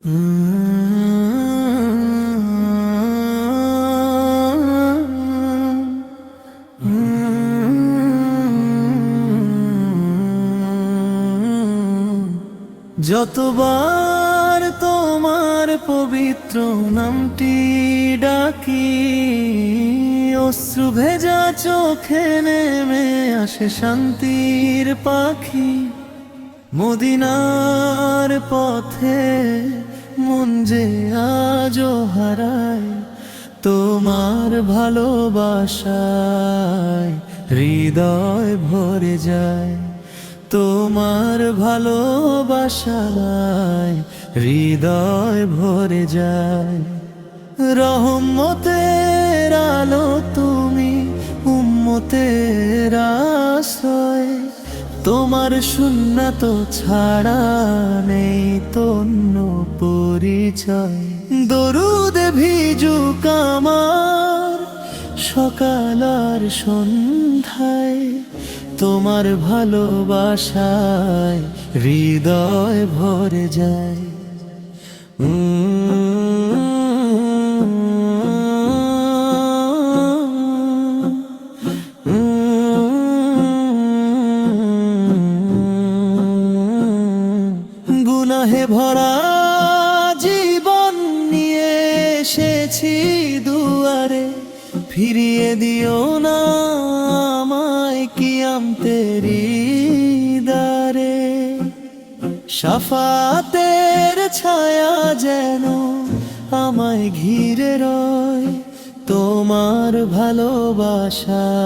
যতবার তোমার পবিত্র নামটি ডাকি, অশ্রু ভেজা চোখে নেমে আসে শান্তির পাখি। মদিনার পথে মন যে আজও হারায়, তোমার ভালোবাসায় হৃদয় ভরে যায়। তোমার ভালোবাসায় হৃদয় ভরে যায়। রহমতের আলো তুমি, উম্মতের আশ্রয়। তোমার সুন্নাত ছাড়া নেই তন্য পরিচয়। দরুদে ভিজুক আমার সকাল আর সন্ধ্যায়, তোমার ভালোবাসায় হৃদয় ভরে যায়। গুনাহে ভরা জীবন নিয়ে এসেছি দুয়ারে, ফিরিয়ে দিও না আমায় কিয়ামতেরি দ্বারে। শাফাতের ছায়া যেন আমায় ঘিরে রয়, তোমার ভালোবাসায়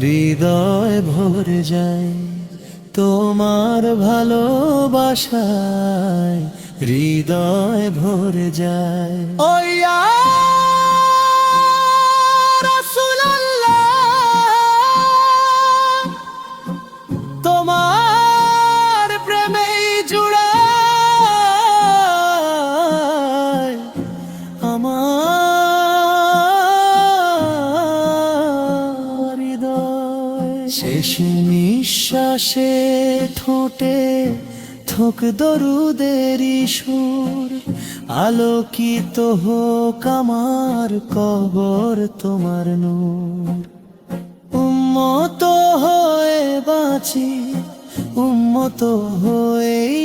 হৃদয় ভরে যায়। তোমার ভালোবাসায় হৃদয় ভরে যায়। ও ইয়া রাসূলুল্লাহ, তোমার প্রেমেই জুড়ায় আমার হৃদয়। শেষ নিঃশ্বাসে ঠোঁটে থোক দরুদেরই সুর, আলোকিত হোক আমার কবর তোমার নূর। উম্মত হয়ে বাঁচি, উম্মত হয়েই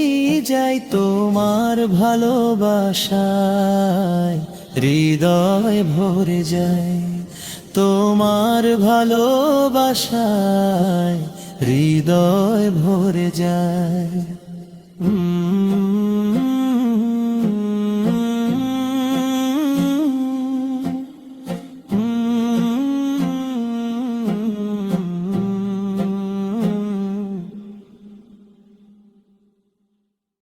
যাই, তোমার ভালোবাসায় হৃদয় ভরে যায়। তোমার ভালোবাসায় হৃদয় ভরে যায়।